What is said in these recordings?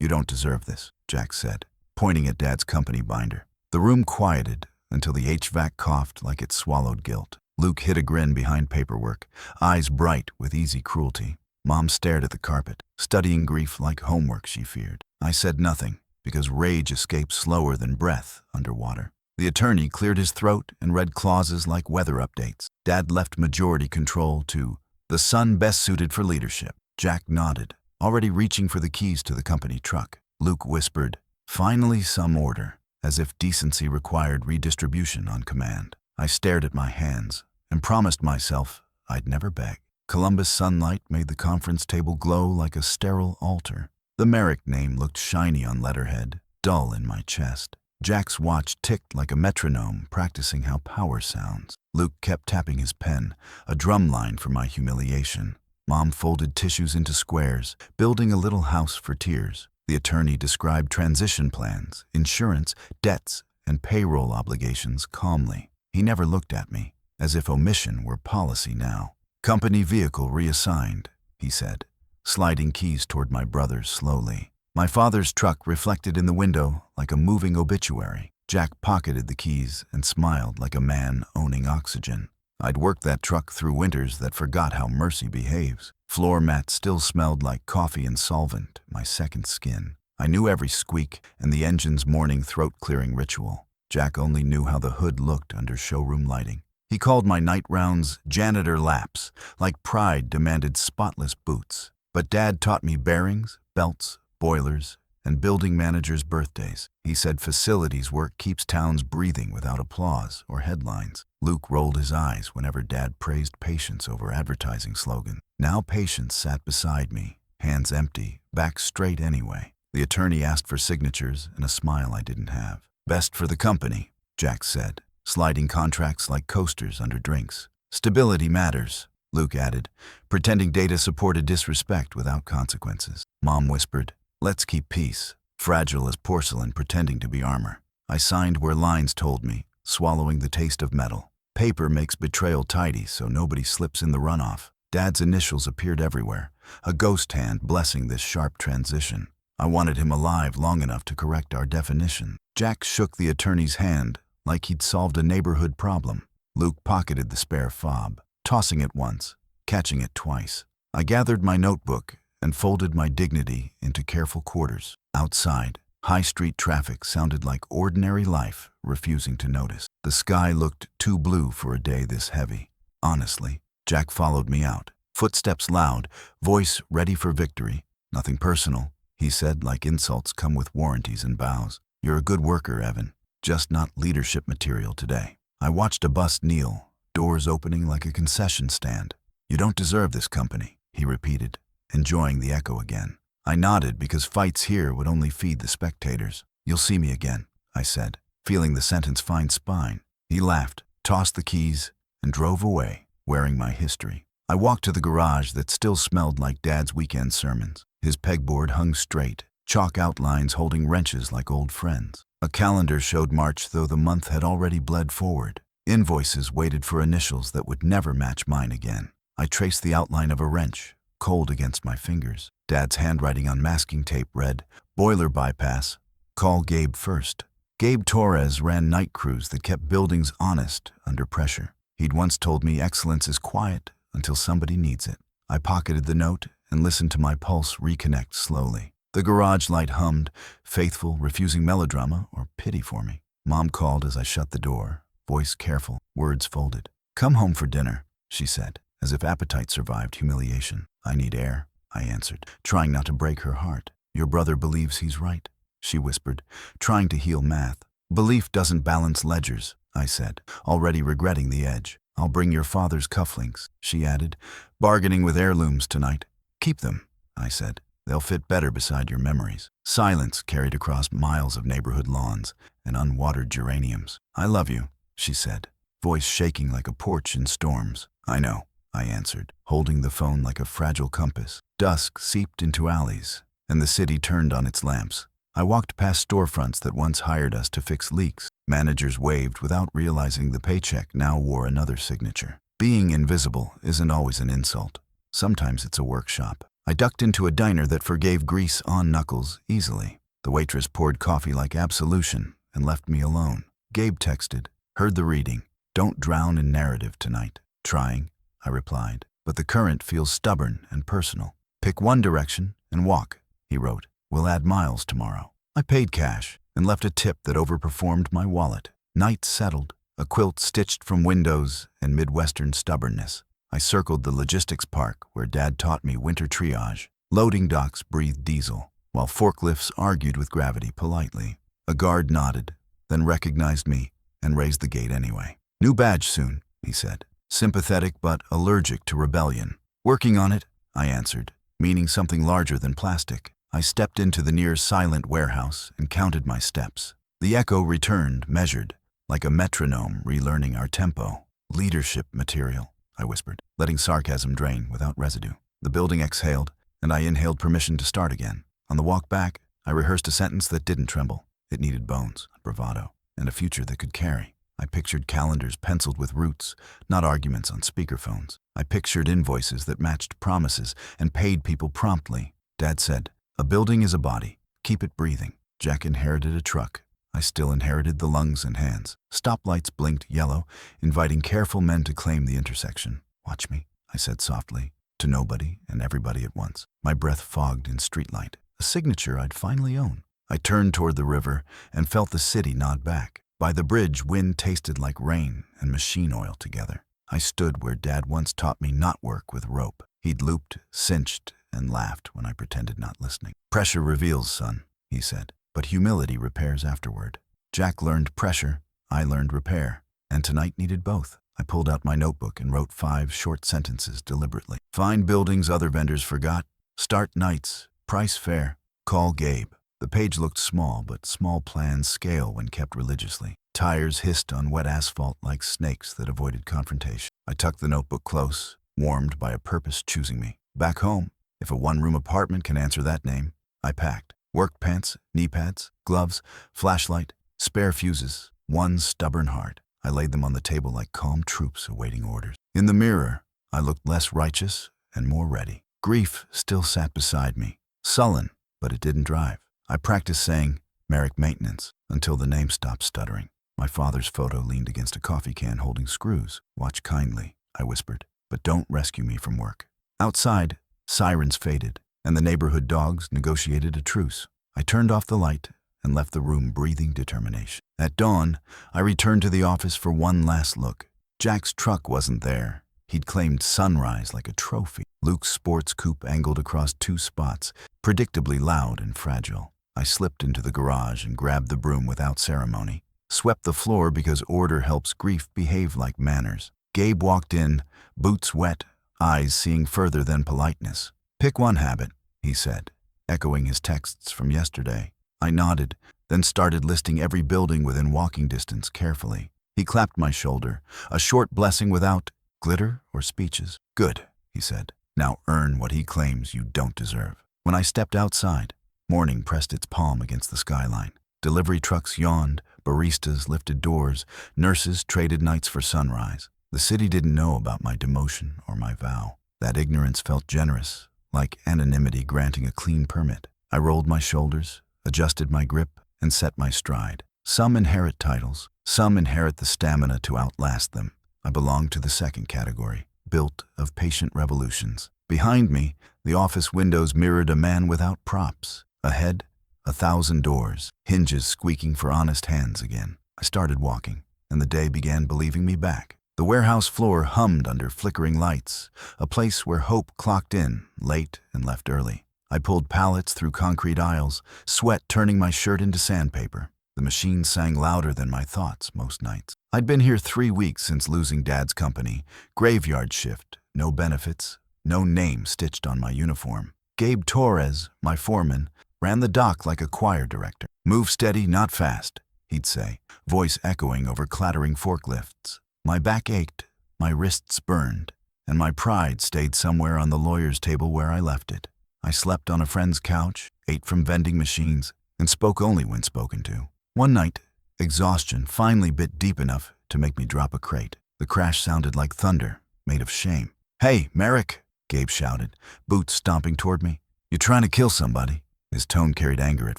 "You don't deserve this," Jack said, pointing at Dad's company binder. The room quieted until the HVAC coughed like it swallowed guilt. Luke hid a grin behind paperwork, eyes bright with easy cruelty. Mom stared at the carpet, studying grief like homework she feared. I said nothing, because rage escapes slower than breath underwater. The attorney cleared his throat and read clauses like weather updates. Dad left majority control to the son best suited for leadership. Jack nodded, already reaching for the keys to the company truck. Luke whispered, "Finally some order," as if decency required redistribution on command. I stared at my hands and promised myself I'd never beg. Columbus sunlight made the conference table glow like a sterile altar. The Merrick name looked shiny on letterhead, dull in my chest. Jack's watch ticked like a metronome, practicing how power sounds. Luke kept tapping his pen, a drumline for my humiliation. Mom folded tissues into squares, building a little house for tears. The attorney described transition plans, insurance, debts, and payroll obligations calmly. He never looked at me, as if omission were policy now. "Company vehicle reassigned," he said, sliding keys toward my brother slowly. My father's truck reflected in the window like a moving obituary. Jack pocketed the keys and smiled like a man owning oxygen. I'd worked that truck through winters that forgot how mercy behaves. Floor mats still smelled like coffee and solvent, my second skin. I knew every squeak and the engine's morning throat-clearing ritual. Jack only knew how the hood looked under showroom lighting. He called my night rounds janitor laps, like pride demanded spotless boots. But Dad taught me bearings, belts, boilers, and building managers' birthdays. He said facilities work keeps towns breathing without applause or headlines. Luke rolled his eyes whenever Dad praised patience over advertising slogan. Now patience sat beside me, hands empty, back straight anyway. The attorney asked for signatures and a smile I didn't have. "Best for the company," Jack said, sliding contracts like coasters under drinks. "Stability matters," Luke added, pretending data supported disrespect without consequences. Mom whispered, "Let's keep peace," fragile as porcelain pretending to be armor. I signed where lines told me, swallowing the taste of metal. Paper makes betrayal tidy so nobody slips in the runoff. Dad's initials appeared everywhere, a ghost hand blessing this sharp transition. I wanted him alive long enough to correct our definition. Jack shook the attorney's hand like he'd solved a neighborhood problem. Luke pocketed the spare fob, tossing it once, catching it twice. I gathered my notebook and folded my dignity into careful quarters. Outside, high street traffic sounded like ordinary life, refusing to notice. The sky looked too blue for a day this heavy. Honestly, Jack followed me out, footsteps loud, voice ready for victory. "Nothing personal," he said, like insults come with warranties and bows. "You're a good worker, Evan, just not leadership material today." I watched a bus kneel, doors opening like a concession stand. "You don't deserve this company," he repeated, enjoying the echo again. I nodded because fights here would only feed the spectators. "You'll see me again," I said, feeling the sentence find spine. He laughed, tossed the keys, and drove away, wearing my history. I walked to the garage that still smelled like Dad's weekend sermons. His pegboard hung straight, chalk outlines holding wrenches like old friends. A calendar showed March, though the month had already bled forward. Invoices waited for initials that would never match mine again. I traced the outline of a wrench, cold against my fingers. Dad's handwriting on masking tape read, "Boiler bypass. Call Gabe first." Gabe Torres ran night crews that kept buildings honest under pressure. He'd once told me excellence is quiet until somebody needs it. I pocketed the note and listened to my pulse reconnect slowly. The garage light hummed, faithful, refusing melodrama or pity for me. Mom called as I shut the door, voice careful, words folded. "Come home for dinner," she said, as if appetite survived humiliation. "I need air," I answered, trying not to break her heart. "Your brother believes he's right," she whispered, trying to heal math. "Belief doesn't balance ledgers," I said, already regretting the edge. "I'll bring your father's cufflinks," she added, "bargaining with heirlooms tonight." "Keep them," I said. "They'll fit better beside your memories." Silence carried across miles of neighborhood lawns and unwatered geraniums. "I love you," she said, voice shaking like a porch in storms. "I know," I answered, holding the phone like a fragile compass. Dusk seeped into alleys, and the city turned on its lamps. I walked past storefronts that once hired us to fix leaks. Managers waved without realizing the paycheck now wore another signature. Being invisible isn't always an insult. Sometimes it's a workshop. I ducked into a diner that forgave grease on knuckles easily. The waitress poured coffee like absolution and left me alone. Gabe texted, "Heard the reading. Don't drown in narrative tonight." "Trying," I replied, "but the current feels stubborn and personal." "Pick one direction and walk," he wrote. "We'll add miles tomorrow." I paid cash and left a tip that overperformed my wallet. Night settled, a quilt stitched from windows and Midwestern stubbornness. I circled the logistics park where Dad taught me winter triage. Loading docks breathed diesel, while forklifts argued with gravity politely. A guard nodded, then recognized me and raised the gate anyway. "New badge soon," he said, sympathetic but allergic to rebellion. "Working on it," I answered, meaning something larger than plastic. I stepped into the near silent warehouse and counted my steps. The echo returned, measured, like a metronome relearning our tempo. "Leadership material," I whispered, letting sarcasm drain without residue. The building exhaled, and I inhaled permission to start again. On the walk back, I rehearsed a sentence that didn't tremble. It needed bones, bravado, and a future that could carry. I pictured calendars penciled with roots, not arguments on speakerphones. I pictured invoices that matched promises and paid people promptly. Dad said, "A building is a body. Keep it breathing." Jack inherited a truck. I still inherited the lungs and hands. Stoplights blinked yellow, inviting careful men to claim the intersection. "Watch me," I said softly, to nobody and everybody at once. My breath fogged in streetlight, a signature I'd finally own. I turned toward the river and felt the city nod back. By the bridge, wind tasted like rain and machine oil together. I stood where Dad once taught me not work with rope. He'd looped, cinched, and laughed when I pretended not listening. "Pressure reveals, son," he said, "but humility repairs afterward." Jack learned pressure, I learned repair, and tonight needed both. I pulled out my notebook and wrote 5 short sentences deliberately. "Find buildings other vendors forgot. Start nights. Price fair. Call Gabe." The page looked small, but small plans scale when kept religiously. Tires hissed on wet asphalt like snakes that avoided confrontation. I tucked the notebook close, warmed by a purpose choosing me. Back home, if a one-room apartment can answer that name, I packed. Work pants, knee pads, gloves, flashlight, spare fuses, one stubborn heart. I laid them on the table like calm troops awaiting orders. In the mirror, I looked less righteous and more ready. Grief still sat beside me, sullen, but it didn't drive. I practiced saying, "Merrick Maintenance," until the name stopped stuttering. My father's photo leaned against a coffee can holding screws. "Watch kindly," I whispered, "but don't rescue me from work." Outside, sirens faded, and the neighborhood dogs negotiated a truce. I turned off the light and left the room breathing determination. At dawn, I returned to the office for one last look. Jack's truck wasn't there. He'd claimed sunrise like a trophy. Luke's sports coupe angled across 2 spots, predictably loud and fragile. I slipped into the garage and grabbed the broom without ceremony. Swept the floor because order helps grief behave like manners. Gabe walked in, boots wet, eyes seeing further than politeness. "Pick one habit," he said, echoing his texts from yesterday. I nodded, then started listing every building within walking distance carefully. He clapped my shoulder, a short blessing without glitter or speeches. "Good," he said. "Now earn what he claims you don't deserve." When I stepped outside, morning pressed its palm against the skyline. Delivery trucks yawned, baristas lifted doors, nurses traded nights for sunrise. The city didn't know about my demotion or my vow. That ignorance felt generous, like anonymity granting a clean permit. I rolled my shoulders, adjusted my grip, and set my stride. Some inherit titles, some inherit the stamina to outlast them. I belonged to the second category, built of patient revolutions. Behind me, the office windows mirrored a man without props. Ahead, 1,000 doors, hinges squeaking for honest hands again. I started walking, and the day began believing me back. The warehouse floor hummed under flickering lights, a place where hope clocked in, late and left early. I pulled pallets through concrete aisles, sweat turning my shirt into sandpaper. The machine sang louder than my thoughts most nights. I'd been here 3 weeks since losing Dad's company. Graveyard shift, no benefits, no name stitched on my uniform. Gabe Torres, my foreman, ran the dock like a choir director. "Move steady, not fast," he'd say, voice echoing over clattering forklifts. My back ached, my wrists burned, and my pride stayed somewhere on the lawyer's table where I left it. I slept on a friend's couch, ate from vending machines, and spoke only when spoken to. One night, exhaustion finally bit deep enough to make me drop a crate. The crash sounded like thunder, made of shame. "Hey, Merrick," Gabe shouted, boots stomping toward me. "You trying to kill somebody?" His tone carried anger at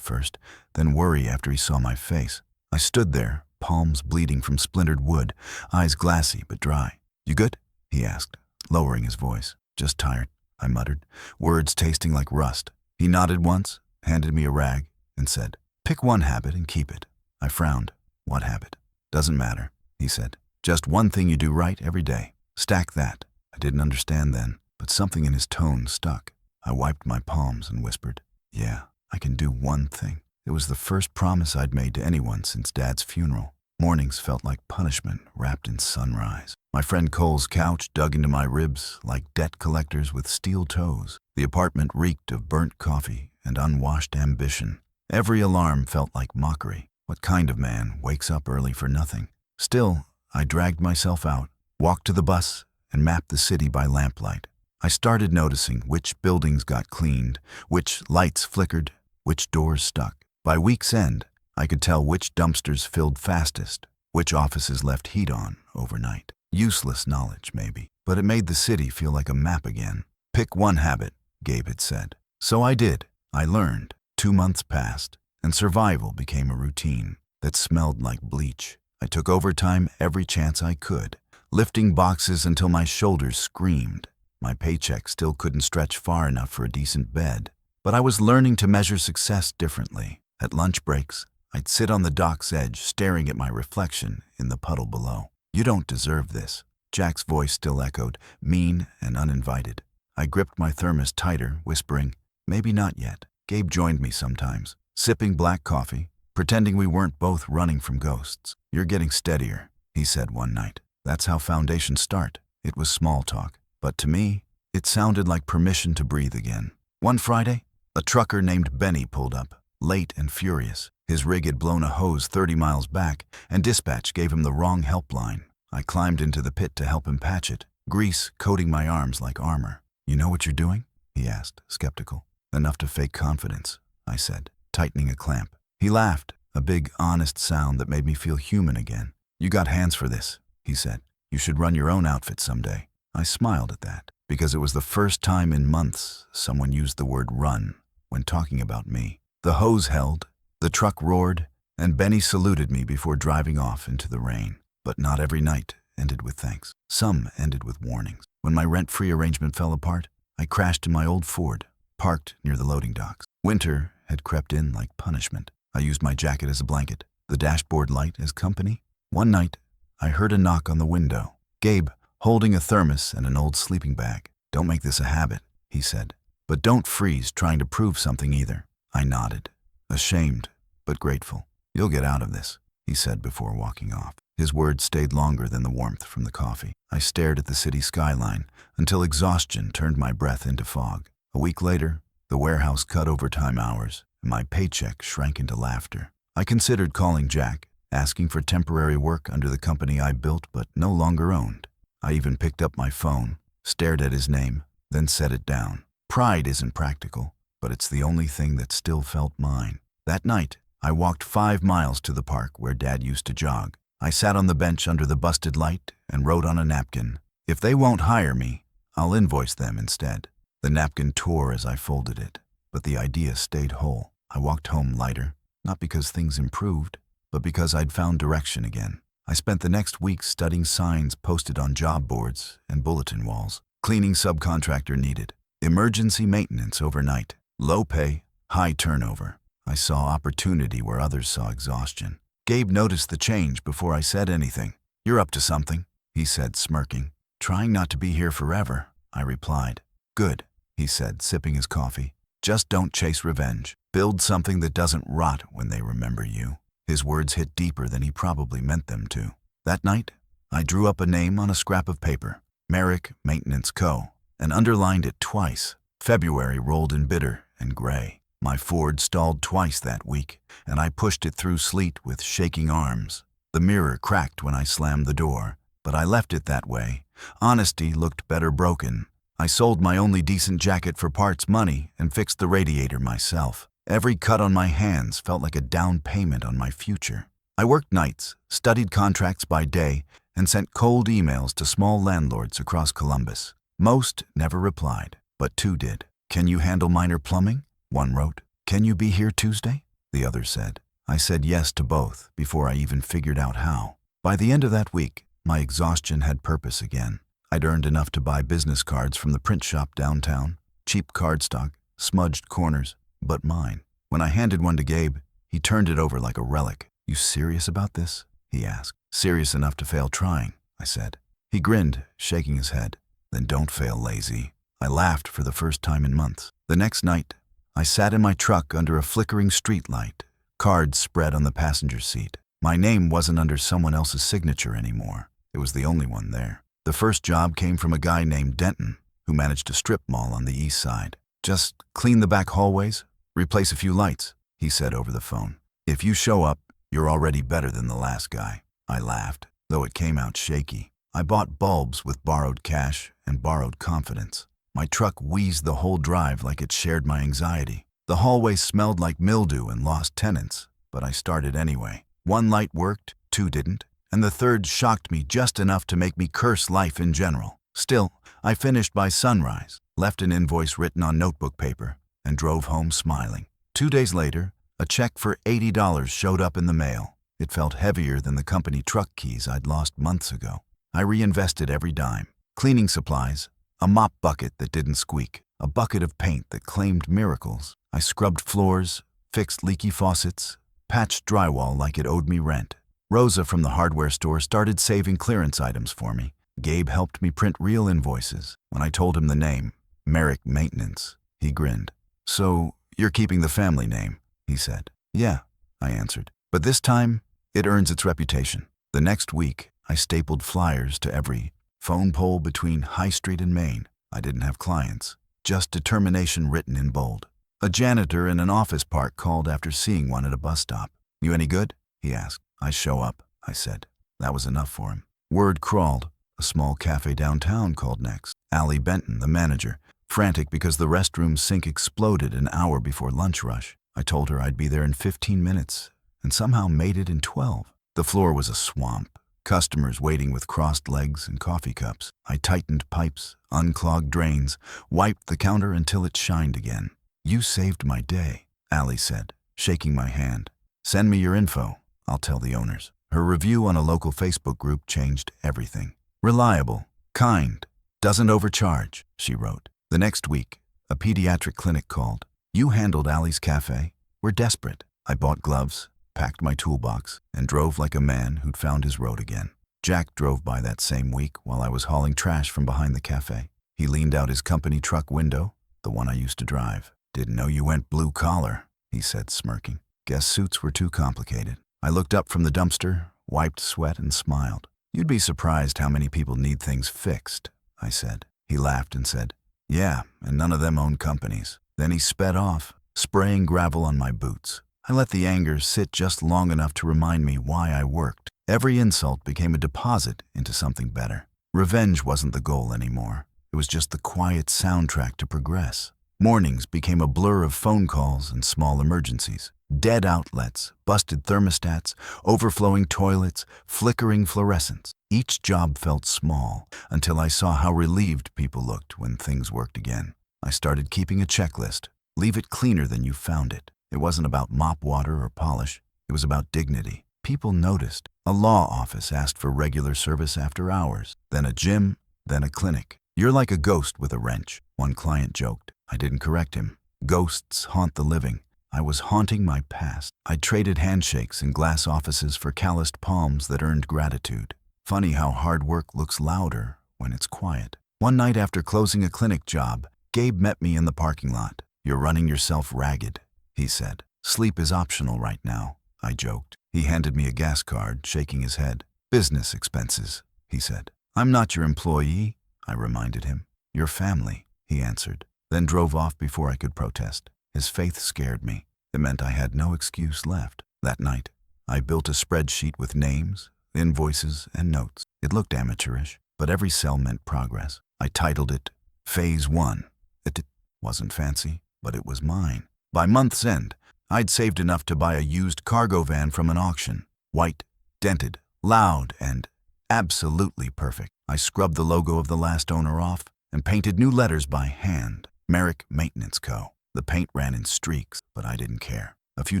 first, then worry after he saw my face. I stood there, palms bleeding from splintered wood, eyes glassy but dry. "You good?" he asked, lowering his voice. "Just tired," I muttered, words tasting like rust. He nodded once, handed me a rag, and said, "Pick one habit and keep it." I frowned. "What habit?" "Doesn't matter," he said. "Just one thing you do right every day. Stack that." I didn't understand then, but something in his tone stuck. I wiped my palms and whispered, "Yeah, I can do one thing." It was the first promise I'd made to anyone since Dad's funeral. Mornings felt like punishment wrapped in sunrise. My friend Cole's couch dug into my ribs like debt collectors with steel toes. The apartment reeked of burnt coffee and unwashed ambition. Every alarm felt like mockery. What kind of man wakes up early for nothing? Still, I dragged myself out, walked to the bus, and mapped the city by lamplight. I started noticing which buildings got cleaned, which lights flickered, which doors stuck. By week's end, I could tell which dumpsters filled fastest, which offices left heat on overnight. Useless knowledge, maybe, but it made the city feel like a map again. "Pick one habit," Gabe had said. So I did. I learned. 2 months passed, and survival became a routine that smelled like bleach. I took overtime every chance I could, lifting boxes until my shoulders screamed. My paycheck still couldn't stretch far enough for a decent bed, but I was learning to measure success differently. At lunch breaks, I'd sit on the dock's edge staring at my reflection in the puddle below. "You don't deserve this." Jack's voice still echoed, mean and uninvited. I gripped my thermos tighter, whispering, "Maybe not yet." Gabe joined me sometimes, sipping black coffee, pretending we weren't both running from ghosts. "You're getting steadier," he said one night. That's how foundations start. It was small talk, but to me, it sounded like permission to breathe again. One Friday, a trucker named Benny pulled up, late and furious. His rig had blown a hose 30 miles back, and dispatch gave him the wrong helpline. I climbed into the pit to help him patch it, grease coating my arms like armor. "You know what you're doing?" he asked, skeptical. "Enough to fake confidence," I said, tightening a clamp. He laughed, a big, honest sound that made me feel human again. "You got hands for this," he said. "You should run your own outfit someday." I smiled at that, because it was the first time in months someone used the word run when talking about me. The hose held, the truck roared, and Benny saluted me before driving off into the rain. But not every night ended with thanks. Some ended with warnings. When my rent-free arrangement fell apart, I crashed in my old Ford, parked near the loading docks. Winter had crept in like punishment. I used my jacket as a blanket, the dashboard light as company. One night, I heard a knock on the window. Gabe, holding a thermos and an old sleeping bag. "Don't make this a habit," he said. "But don't freeze trying to prove something either." I nodded, ashamed but grateful. "You'll get out of this," he said before walking off. His words stayed longer than the warmth from the coffee. I stared at the city skyline until exhaustion turned my breath into fog. A week later, the warehouse cut overtime hours, and my paycheck shrank into laughter. I considered calling Jack, asking for temporary work under the company I built but no longer owned. I even picked up my phone, stared at his name, then set it down. Pride isn't practical, but it's the only thing that still felt mine. That night, I walked 5 miles to the park where Dad used to jog. I sat on the bench under the busted light and wrote on a napkin, "If they won't hire me, I'll invoice them instead." The napkin tore as I folded it, but the idea stayed whole. I walked home lighter, not because things improved, but because I'd found direction again. I spent the next week studying signs posted on job boards and bulletin walls. Cleaning subcontractor needed. Emergency maintenance overnight. Low pay, high turnover. I saw opportunity where others saw exhaustion. Gabe noticed the change before I said anything. "You're up to something," he said, smirking. "Trying not to be here forever," I replied. "Good," he said, sipping his coffee. "Just don't chase revenge. Build something that doesn't rot when they remember you." His words hit deeper than he probably meant them to. That night, I drew up a name on a scrap of paper, Merrick Maintenance Co., and underlined it twice. February rolled in bitter and gray. My Ford stalled twice that week, and I pushed it through sleet with shaking arms. The mirror cracked when I slammed the door, but I left it that way. Honesty looked better broken. I sold my only decent jacket for parts money and fixed the radiator myself. Every cut on my hands felt like a down payment on my future. I worked nights, studied contracts by day, and sent cold emails to small landlords across Columbus. Most never replied, but 2 did. "Can you handle minor plumbing?" One wrote. "Can you be here Tuesday?" The other said. I said yes to both before I even figured out how. By the end of that week, my exhaustion had purpose again. I'd earned enough to buy business cards from the print shop downtown, cheap cardstock, smudged corners, but mine. When I handed one to Gabe, he turned it over like a relic. "You serious about this?" he asked. "Serious enough to fail trying," I said. He grinned, shaking his head. "Then don't fail, lazy." I laughed for the first time in months. The next night, I sat in my truck under a flickering streetlight, cards spread on the passenger seat. My name wasn't under someone else's signature anymore. It was the only one there. The first job came from a guy named Denton, who managed a strip mall on the east side. "Just clean the back hallways, replace a few lights," he said over the phone. "If you show up, you're already better than the last guy." I laughed, though it came out shaky. I bought bulbs with borrowed cash and borrowed confidence. My truck wheezed the whole drive like it shared my anxiety. The hallway smelled like mildew and lost tenants, but I started anyway. 1 light worked, 2 didn't, and the third shocked me just enough to make me curse life in general. Still, I finished by sunrise, left an invoice written on notebook paper, and drove home smiling. 2 days later, a check for $80 showed up in the mail. It felt heavier than the company truck keys I'd lost months ago. I reinvested every dime. Cleaning supplies, a mop bucket that didn't squeak, a bucket of paint that claimed miracles. I scrubbed floors, fixed leaky faucets, patched drywall like it owed me rent. Rosa from the hardware store started saving clearance items for me. Gabe helped me print real invoices. When I told him the name, Merrick Maintenance, he grinned. "So, you're keeping the family name," he said. "Yeah," I answered. "But this time, it earns its reputation." The next week, I stapled flyers to every phone pole between High Street and Main. I didn't have clients, just determination written in bold. A janitor in an office park called after seeing one at a bus stop. "You any good?" he asked. "I show up," I said. That was enough for him. Word crawled. A small cafe downtown called next. Allie Benton, the manager, frantic because the restroom sink exploded an hour before lunch rush. I told her I'd be there in 15 minutes, and somehow made it in 12. The floor was a swamp. Customers waiting with crossed legs and coffee cups. I tightened pipes, unclogged drains, wiped the counter until it shined again. "You saved my day," Allie said, shaking my hand. "Send me your info. I'll tell the owners." Her review on a local Facebook group changed everything. "Reliable, kind, doesn't overcharge," she wrote. The next week, a pediatric clinic called. "You handled Allie's cafe. We're desperate." I bought gloves, packed my toolbox, and drove like a man who'd found his road again. Jack drove by that same week while I was hauling trash from behind the cafe. He leaned out his company truck window, the one I used to drive. "Didn't know you went blue collar," he said, smirking. "Guess suits were too complicated." I looked up from the dumpster, wiped sweat, and smiled. "You'd be surprised how many people need things fixed," I said. He laughed and said, "Yeah, and none of them own companies." Then he sped off, spraying gravel on my boots. I let the anger sit just long enough to remind me why I worked. Every insult became a deposit into something better. Revenge wasn't the goal anymore. It was just the quiet soundtrack to progress. Mornings became a blur of phone calls and small emergencies. Dead outlets, busted thermostats, overflowing toilets, flickering fluorescents. Each job felt small until I saw how relieved people looked when things worked again. I started keeping a checklist. Leave it cleaner than you found it. It wasn't about mop water or polish. It was about dignity. People noticed. A law office asked for regular service after hours, then a gym, then a clinic. "You're like a ghost with a wrench," one client joked. I didn't correct him. Ghosts haunt the living. I was haunting my past. I traded handshakes in glass offices for calloused palms that earned gratitude. Funny how hard work looks louder when it's quiet. One night after closing a clinic job, Gabe met me in the parking lot. "You're running yourself ragged," he said. "Sleep is optional right now," I joked. He handed me a gas card, shaking his head. "Business expenses," he said. "I'm not your employee," I reminded him. "Your family," he answered, then drove off before I could protest. His faith scared me. It meant I had no excuse left. That night, I built a spreadsheet with names, invoices, and notes. It looked amateurish, but every cell meant progress. I titled it Phase 1. It wasn't fancy, but it was mine. By month's end, I'd saved enough to buy a used cargo van from an auction. White, dented, loud, and absolutely perfect. I scrubbed the logo of the last owner off and painted new letters by hand. Merrick Maintenance Co. The paint ran in streaks, but I didn't care. A few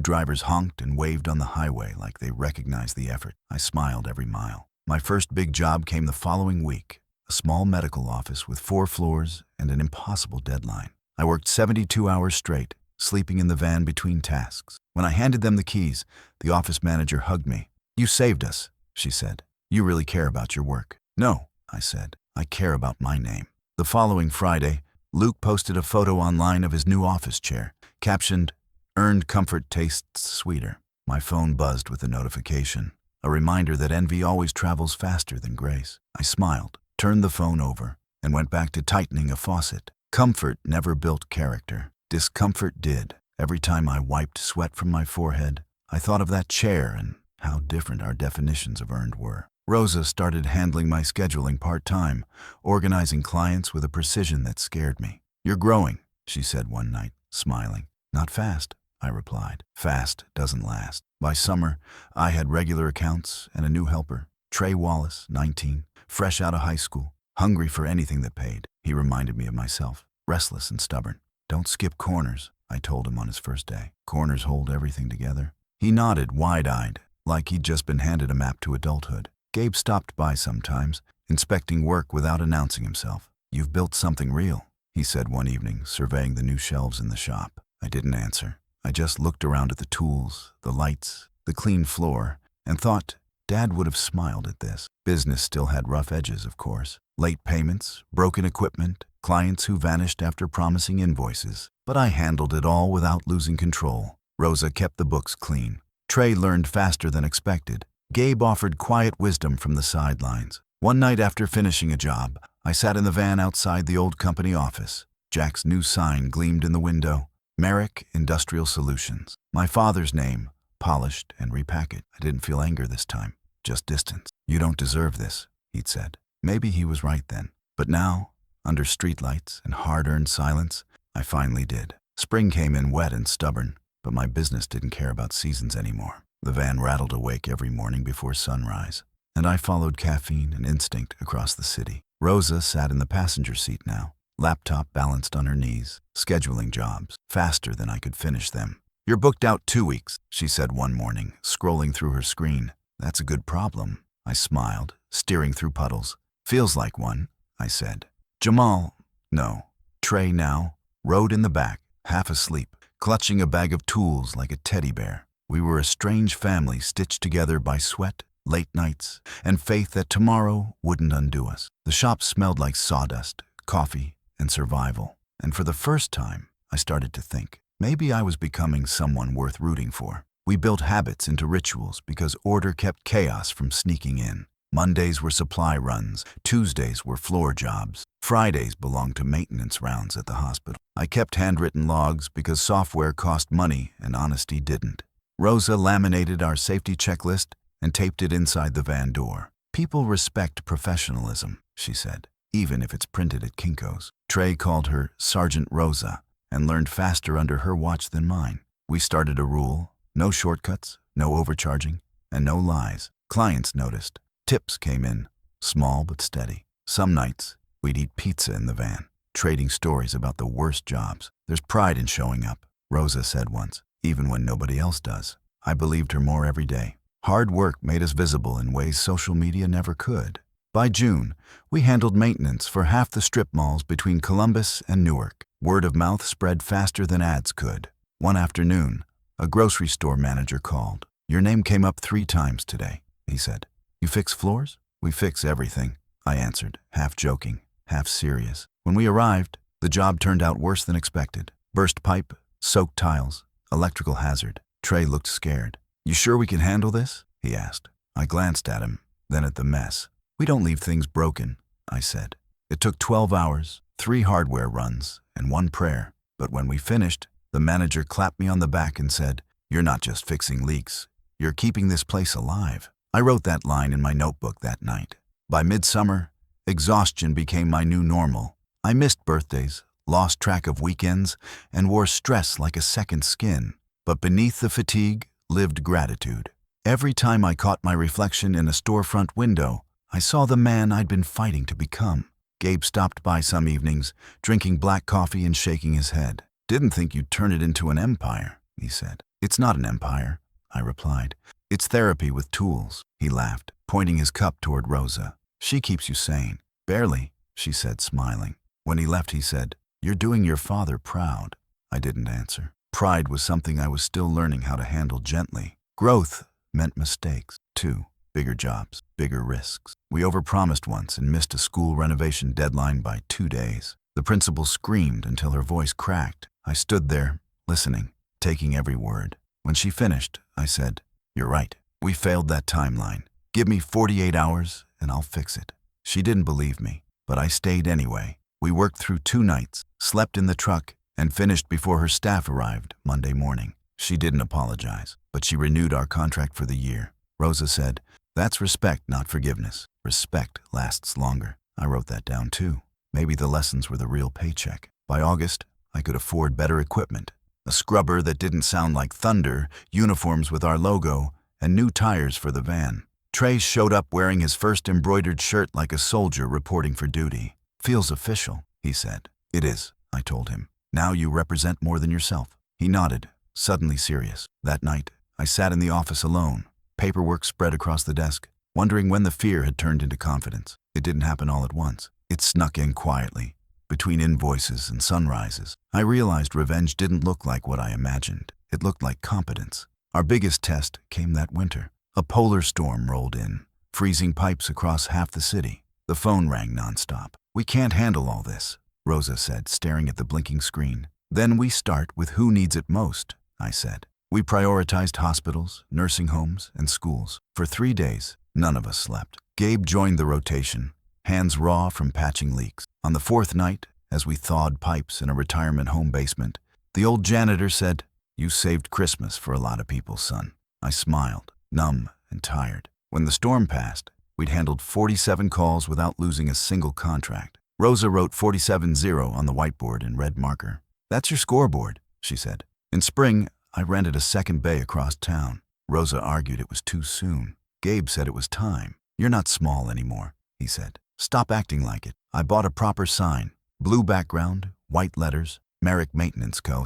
drivers honked and waved on the highway like they recognized the effort. I smiled every mile. My first big job came the following week. A small medical office with 4 floors and an impossible deadline. I worked 72 hours straight, sleeping in the van between tasks. When I handed them the keys, the office manager hugged me. "You saved us," she said. "You really care about your work." "No," I said. "I care about my name." The following Friday, Luke posted a photo online of his new office chair, captioned, "Earned comfort tastes sweeter." My phone buzzed with a notification, a reminder that envy always travels faster than grace. I smiled, turned the phone over, and went back to tightening a faucet. Comfort never built character. Discomfort did. Every time I wiped sweat from my forehead, I thought of that chair and how different our definitions of earned were. Rosa started handling my scheduling part-time, organizing clients with a precision that scared me. "You're growing," she said one night, smiling. "Not fast," I replied. "Fast doesn't last." By summer, I had regular accounts and a new helper, Trey Wallace, 19, fresh out of high school, hungry for anything that paid. He reminded me of myself, restless and stubborn. "Don't skip corners," I told him on his first day. "Corners hold everything together." He nodded wide-eyed, like he'd just been handed a map to adulthood. Gabe stopped by sometimes, inspecting work without announcing himself. "You've built something real," he said one evening, surveying the new shelves in the shop. I didn't answer. I just looked around at the tools, the lights, the clean floor, and thought Dad would have smiled at this. Business still had rough edges, of course. Late payments, broken equipment, clients who vanished after promising invoices. But I handled it all without losing control. Rosa kept the books clean. Trey learned faster than expected. Gabe offered quiet wisdom from the sidelines. One night after finishing a job, I sat in the van outside the old company office. Jack's new sign gleamed in the window. Merrick Industrial Solutions. My father's name, polished and repackaged. I didn't feel anger this time, just distance. "You don't deserve this," he'd said. Maybe he was right then. But now, under streetlights and hard-earned silence, I finally did. Spring came in wet and stubborn, but my business didn't care about seasons anymore. The van rattled awake every morning before sunrise, and I followed caffeine and instinct across the city. Rosa sat in the passenger seat now, laptop balanced on her knees, scheduling jobs, faster than I could finish them. "You're booked out 2 weeks, she said one morning, scrolling through her screen. "That's a good problem," I smiled, steering through puddles. "Feels like one," I said. Jamal, no, Trey now, rode in the back, half asleep, clutching a bag of tools like a teddy bear. We were a strange family stitched together by sweat, late nights, and faith that tomorrow wouldn't undo us. The shop smelled like sawdust, coffee, and survival. And for the first time, I started to think, maybe I was becoming someone worth rooting for. We built habits into rituals because order kept chaos from sneaking in. Mondays were supply runs, Tuesdays were floor jobs, Fridays belonged to maintenance rounds at the hospital. I kept handwritten logs because software cost money and honesty didn't. Rosa laminated our safety checklist and taped it inside the van door. "People respect professionalism," she said, "even if it's printed at Kinko's." Trey called her Sergeant Rosa and learned faster under her watch than mine. We started a rule: no shortcuts, no overcharging, and no lies. Clients noticed. Tips came in, small but steady. Some nights, we'd eat pizza in the van, trading stories about the worst jobs. "There's pride in showing up," Rosa said once, "even when nobody else does." I believed her more every day. Hard work made us visible in ways social media never could. By June, we handled maintenance for half the strip malls between Columbus and Newark. Word of mouth spread faster than ads could. One afternoon, a grocery store manager called. "Your name came up 3 times today," he said. "You fix floors?" "We fix everything," I answered, half joking, half serious. When we arrived, the job turned out worse than expected. Burst pipe, soaked tiles, electrical hazard. Trey looked scared. "You sure we can handle this?" he asked. I glanced at him, then at the mess. "We don't leave things broken," I said. It took 12 hours, 3 hardware runs, and 1 prayer. But when we finished, the manager clapped me on the back and said, "You're not just fixing leaks, you're keeping this place alive." I wrote that line in my notebook that night. By midsummer, exhaustion became my new normal. I missed birthdays, lost track of weekends, and wore stress like a second skin. But beneath the fatigue lived gratitude. Every time I caught my reflection in a storefront window, I saw the man I'd been fighting to become. Gabe stopped by some evenings, drinking black coffee and shaking his head. Didn't think you'd turn it into an empire, he said. It's not an empire, I replied. It's therapy with tools, he laughed, pointing his cup toward Rosa. She keeps you sane. Barely, she said, smiling. When he left, he said, "You're doing your father proud." I didn't answer. Pride was something I was still learning how to handle gently. Growth meant mistakes, too. Bigger jobs, bigger risks. We overpromised once and missed a school renovation deadline by 2 days. The principal screamed until her voice cracked. I stood there, listening, taking every word. When she finished, I said, "You're right. We failed that timeline. Give me 48 hours and I'll fix it." She didn't believe me, but I stayed anyway. We worked through 2 nights, slept in the truck, and finished before her staff arrived Monday morning. She didn't apologize, but she renewed our contract for the year. Rosa said, "That's respect, not forgiveness. Respect lasts longer." I wrote that down too. Maybe the lessons were the real paycheck. By August, I could afford better equipment. A scrubber that didn't sound like thunder, uniforms with our logo, and new tires for the van. Trey showed up wearing his first embroidered shirt like a soldier reporting for duty. "Feels official," he said. "It is," I told him. "Now you represent more than yourself." He nodded, suddenly serious. That night, I sat in the office alone, paperwork spread across the desk, wondering when the fear had turned into confidence. It didn't happen all at once. It snuck in quietly, between invoices and sunrises. I realized revenge didn't look like what I imagined. It looked like competence. Our biggest test came that winter. A polar storm rolled in, freezing pipes across half the city. The phone rang nonstop. "We can't handle all this," Rosa said, staring at the blinking screen. "Then we start with who needs it most," I said. We prioritized hospitals, nursing homes, and schools. For 3 days, none of us slept. Gabe joined the rotation, hands raw from patching leaks. On the 4th night, as we thawed pipes in a retirement home basement, the old janitor said, "You saved Christmas for a lot of people, son." I smiled, numb and tired. When the storm passed, we'd handled 47 calls without losing a single contract. Rosa wrote 47-0 on the whiteboard in red marker. "That's your scoreboard," she said. In spring, I rented a second bay across town. Rosa argued it was too soon. Gabe said it was time. "You're not small anymore," he said. "Stop acting like it." I bought a proper sign. Blue background, white letters, Merrick Maintenance Co.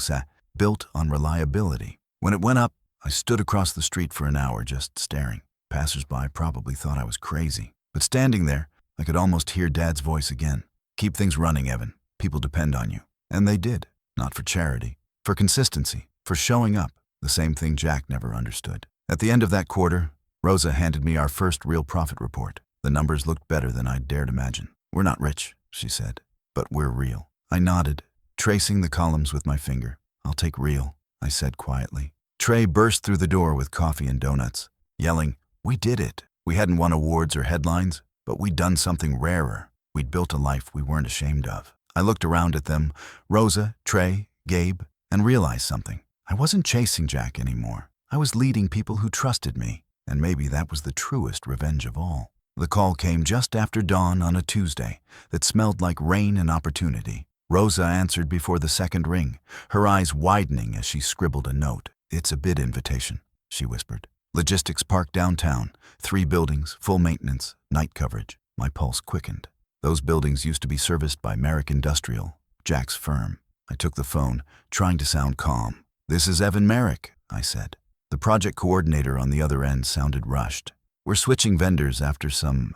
built on reliability. When it went up, I stood across the street for an hour just staring. Passers-by probably thought I was crazy. But standing there, I could almost hear Dad's voice again. "Keep things running, Evan. People depend on you." And they did. Not for charity. For consistency. For showing up. The same thing Jack never understood. At the end of that quarter, Rosa handed me our first real profit report. The numbers looked better than I'd dared imagine. "We're not rich," she said, "but we're real." I nodded, tracing the columns with my finger. "I'll take real," I said quietly. Trey burst through the door with coffee and donuts, yelling, "We did it." We hadn't won awards or headlines, but we'd done something rarer. We'd built a life we weren't ashamed of. I looked around at them, Rosa, Trey, Gabe, and realized something. I wasn't chasing Jack anymore. I was leading people who trusted me, and maybe that was the truest revenge of all. The call came just after dawn on a Tuesday that smelled like rain and opportunity. Rosa answered before the second ring, her eyes widening as she scribbled a note. "It's a bid invitation," she whispered. "Logistics Park downtown, 3 buildings, full maintenance, night coverage." My pulse quickened. Those buildings used to be serviced by Merrick Industrial, Jack's firm. I took the phone, trying to sound calm. "This is Evan Merrick," I said. The project coordinator on the other end sounded rushed. "We're switching vendors after some,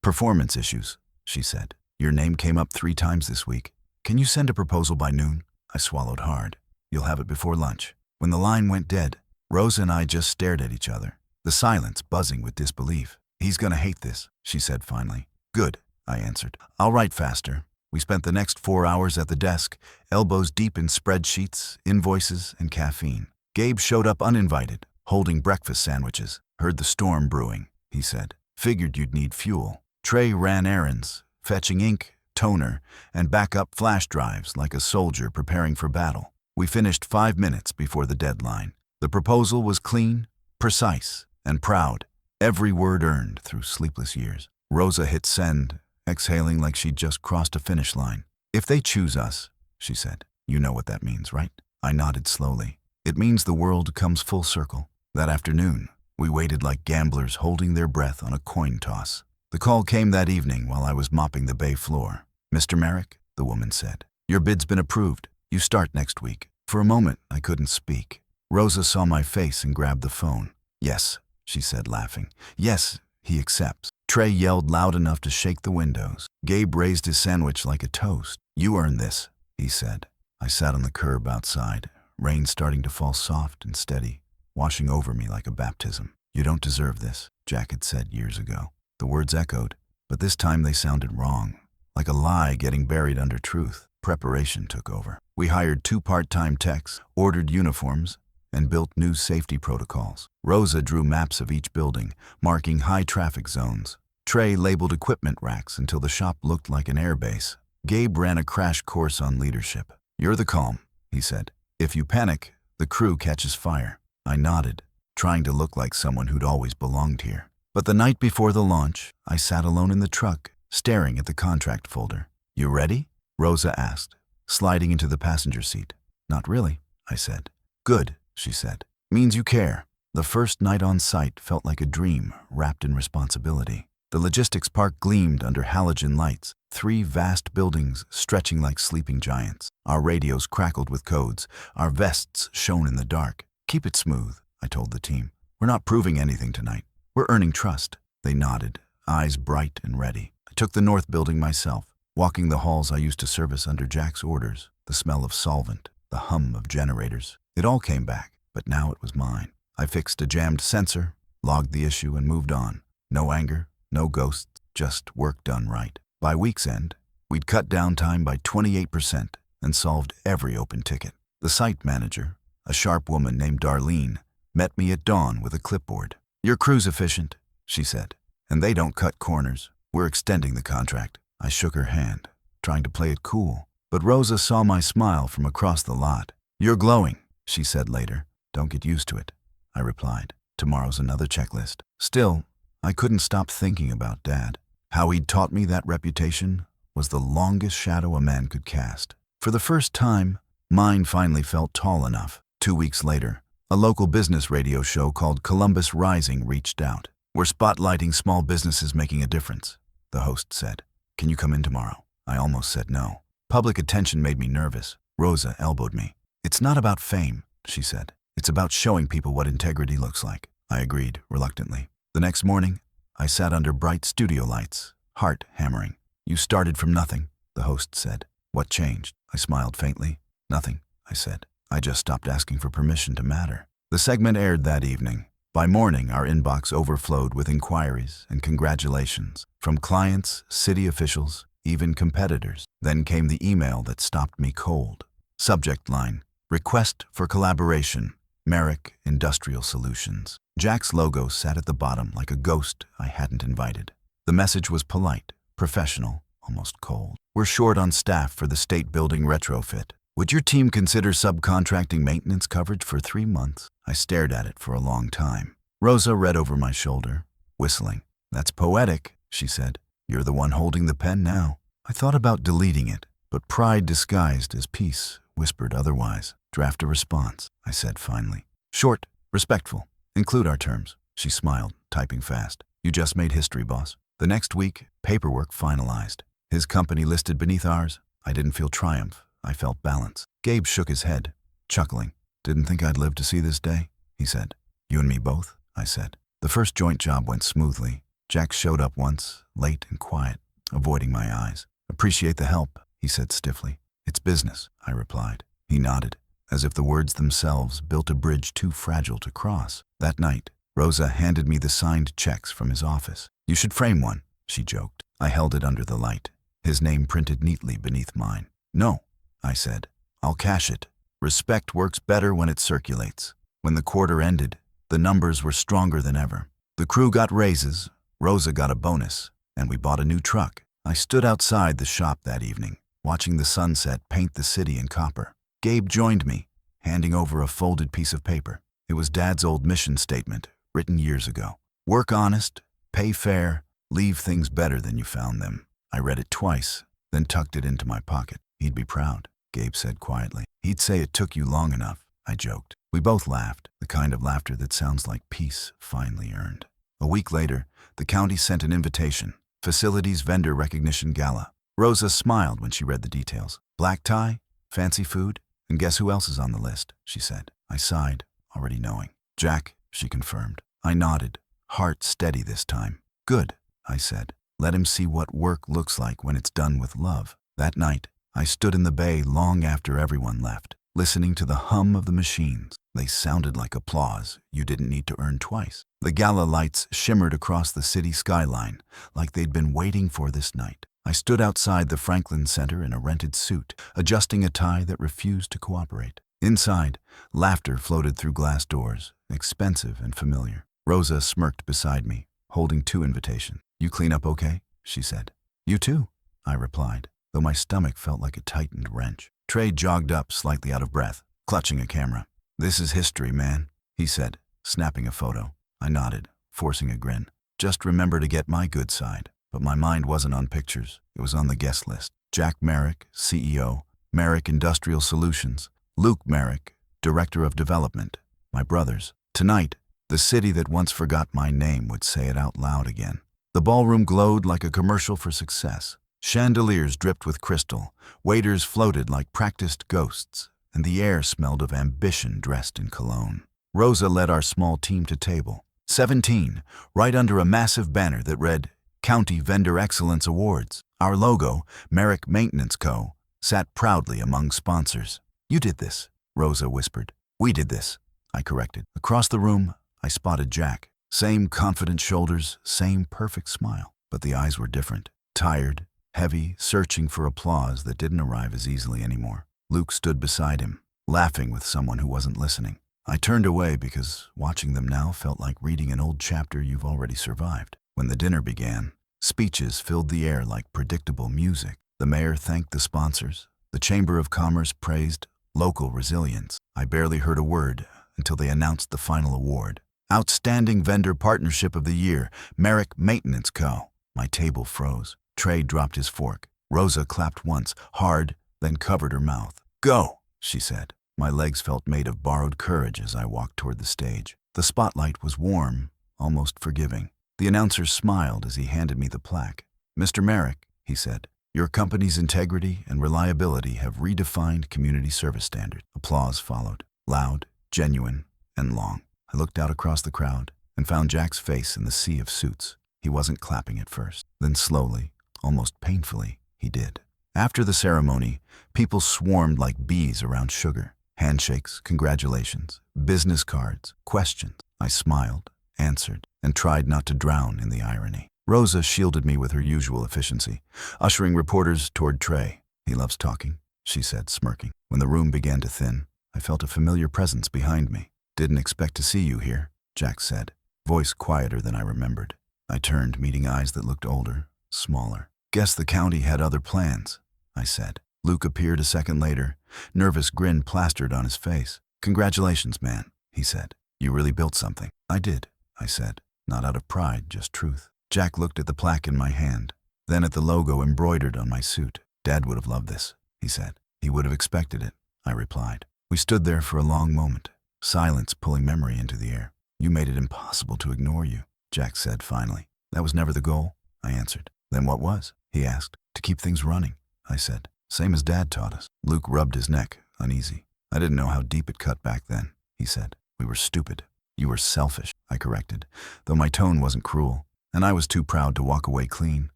performance issues," she said. "Your name came up 3 times this week. Can you send a proposal by noon?" I swallowed hard. "You'll have it before lunch." When the line went dead, Rosa and I just stared at each other, the silence buzzing with disbelief. "He's gonna hate this," she said finally. "Good," I answered. "I'll write faster." We spent the next 4 hours at the desk, elbows deep in spreadsheets, invoices, and caffeine. Gabe showed up uninvited, holding breakfast sandwiches. "Heard the storm brewing," he said. "Figured you'd need fuel." Trey ran errands, fetching ink, toner, and backup flash drives like a soldier preparing for battle. We finished 5 minutes before the deadline. The proposal was clean, precise, and proud, every word earned through sleepless years. Rosa hit send, exhaling like she'd just crossed a finish line. "If they choose us," she said, "you know what that means, right?" I nodded slowly. "It means the world comes full circle." That afternoon, we waited like gamblers holding their breath on a coin toss. The call came that evening while I was mopping the bay floor. "Mr. Merrick," the woman said, "your bid's been approved. You start next week." For a moment, I couldn't speak. Rosa saw my face and grabbed the phone. "Yes," she said, laughing. "Yes, he accepts." Trey yelled loud enough to shake the windows. Gabe raised his sandwich like a toast. "You earned this," he said. I sat on the curb outside, rain starting to fall soft and steady, washing over me like a baptism. "You don't deserve this," Jack had said years ago. The words echoed, but this time they sounded wrong, like a lie getting buried under truth. Preparation took over. We hired 2 part-time techs, ordered uniforms, and built new safety protocols. Rosa drew maps of each building, marking high traffic zones. Trey labeled equipment racks until the shop looked like an airbase. Gabe ran a crash course on leadership. "You're the calm," he said. "If you panic, the crew catches fire." I nodded, trying to look like someone who'd always belonged here. But the night before the launch, I sat alone in the truck, staring at the contract folder. "You ready?" Rosa asked, sliding into the passenger seat. "Not really," I said. "Good," she said. "Means you care." The first night on site felt like a dream wrapped in responsibility. The logistics park gleamed under halogen lights, 3 vast buildings stretching like sleeping giants. Our radios crackled with codes, our vests shone in the dark. "Keep it smooth," I told the team. "We're not proving anything tonight. We're earning trust." They nodded, eyes bright and ready. I took the north building myself, walking the halls I used to service under Jack's orders, the smell of solvent, the hum of generators. It all came back, but now it was mine. I fixed a jammed sensor, logged the issue, and moved on. No anger, no ghosts, just work done right. By week's end, we'd cut downtime by 28% and solved every open ticket. The site manager, a sharp woman named Darlene, met me at dawn with a clipboard. "Your crew's efficient," she said, "and they don't cut corners. We're extending the contract." I shook her hand, trying to play it cool, but Rosa saw my smile from across the lot. "You're glowing," she said later. "Don't get used to it," I replied. "Tomorrow's another checklist." Still, I couldn't stop thinking about Dad. How he'd taught me that reputation was the longest shadow a man could cast. For the first time, mine finally felt tall enough. 2 weeks later, a local business radio show called Columbus Rising reached out. "We're spotlighting small businesses making a difference," the host said. "Can you come in tomorrow?" I almost said no. Public attention made me nervous. Rosa elbowed me. "It's not about fame," she said. "It's about showing people what integrity looks like." I agreed, reluctantly. The next morning, I sat under bright studio lights, heart hammering. "You started from nothing," the host said. "What changed?" I smiled faintly. "Nothing," I said. "I just stopped asking for permission to matter." The segment aired that evening. By morning, our inbox overflowed with inquiries and congratulations from clients, city officials, even competitors. Then came the email that stopped me cold. Subject line: "Request for collaboration, Merrick Industrial Solutions." Jack's logo sat at the bottom like a ghost I hadn't invited. The message was polite, professional, almost cold. "We're short on staff for the state building retrofit. Would your team consider subcontracting maintenance coverage for 3 months?" I stared at it for a long time. Rosa read over my shoulder, whistling. "That's poetic," she said. "You're the one holding the pen now." I thought about deleting it, but pride disguised as peace whispered otherwise. "Draft a response," I said finally. "Short, respectful, include our terms." She smiled, typing fast. "You just made history, boss." The next week, paperwork finalized. His company listed beneath ours. I didn't feel triumph. I felt balance. Gabe shook his head, chuckling. "Didn't think I'd live to see this day," he said. "You and me both," I said. The first joint job went smoothly. Jack showed up once, late and quiet, avoiding my eyes. "Appreciate the help," he said stiffly. "It's business," I replied. He nodded, as if the words themselves built a bridge too fragile to cross. That night, Rosa handed me the signed checks from his office. "You should frame one," she joked. I held it under the light, his name printed neatly beneath mine. "No," I said. "I'll cash it. Respect works better when it circulates." When the quarter ended, the numbers were stronger than ever. The crew got raises, Rosa got a bonus, and we bought a new truck. I stood outside the shop that evening, watching the sunset paint the city in copper. Gabe joined me, handing over a folded piece of paper. It was Dad's old mission statement, written years ago. "Work honest, pay fair, leave things better than you found them." I read it twice, then tucked it into my pocket. "He'd be proud," Gabe said quietly. "He'd say it took you long enough," I joked. We both laughed, the kind of laughter that sounds like peace finally earned. A week later, the county sent an invitation. Facilities Vendor Recognition Gala. Rosa smiled when she read the details. Black tie, fancy food, and guess who else is on the list, she said. I sighed, already knowing. Jack, she confirmed. I nodded, heart steady this time. Good, I said. Let him see what work looks like when it's done with love. That night, I stood in the bay long after everyone left, listening to the hum of the machines. They sounded like applause you didn't need to earn twice. The gala lights shimmered across the city skyline, like they'd been waiting for this night. I stood outside the Franklin Center in a rented suit, adjusting a tie that refused to cooperate. Inside, laughter floated through glass doors, expensive and familiar. Rosa smirked beside me, holding 2 invitations. You clean up okay? She said. You too, I replied, though my stomach felt like a tightened wrench. Trey jogged up, slightly out of breath, clutching a camera. This is history, man, he said, snapping a photo. I nodded, forcing a grin. Just remember to get my good side. But my mind wasn't on pictures. It was on the guest list. Jack Merrick, CEO, Merrick Industrial Solutions. Luke Merrick, Director of Development. My brothers. Tonight, the city that once forgot my name would say it out loud again. The ballroom glowed like a commercial for success. Chandeliers dripped with crystal, waiters floated like practiced ghosts, and the air smelled of ambition dressed in cologne. Rosa led our small team to table 17, right under a massive banner that read, County Vendor Excellence Awards. Our logo, Merrick Maintenance Co., sat proudly among sponsors. You did this, Rosa whispered. We did this, I corrected. Across the room, I spotted Jack. Same confident shoulders, same perfect smile. But the eyes were different. Tired, heavy, searching for applause that didn't arrive as easily anymore. Luke stood beside him, laughing with someone who wasn't listening. I turned away because watching them now felt like reading an old chapter you've already survived. When the dinner began, speeches filled the air like predictable music. The mayor thanked the sponsors. The Chamber of Commerce praised local resilience. I barely heard a word until they announced the final award. Outstanding Vendor Partnership of the Year, Merrick Maintenance Co. My table froze. Trey dropped his fork. Rosa clapped once, hard, then covered her mouth. Go, she said. My legs felt made of borrowed courage as I walked toward the stage. The spotlight was warm, almost forgiving. The announcer smiled as he handed me the plaque. Mr. Merrick, he said, your company's integrity and reliability have redefined community service standards. Applause followed, loud, genuine, and long. I looked out across the crowd and found Jack's face in the sea of suits. He wasn't clapping at first. Then slowly, almost painfully, he did. After the ceremony, people swarmed like bees around Sugar. Handshakes, congratulations, business cards, questions. I smiled, answered, and tried not to drown in the irony. Rosa shielded me with her usual efficiency, ushering reporters toward Trey. He loves talking, she said, smirking. When the room began to thin, I felt a familiar presence behind me. Didn't expect to see you here, Jack said, voice quieter than I remembered. I turned, meeting eyes that looked older, smaller. Guess the county had other plans, I said. Luke appeared a second later, nervous grin plastered on his face. Congratulations, man, he said. You really built something. I did, I said, not out of pride, just truth. Jack looked at the plaque in my hand, then at the logo embroidered on my suit. Dad would have loved this, he said. He would have expected it, I replied. We stood there for a long moment, silence pulling memory into the air. You made it impossible to ignore you, Jack said finally. That was never the goal, I answered. Then what was? He asked. To keep things running, I said. Same as Dad taught us. Luke rubbed his neck, uneasy. I didn't know how deep it cut back then, he said. We were stupid. You were selfish, I corrected, though my tone wasn't cruel, and I was too proud to walk away clean.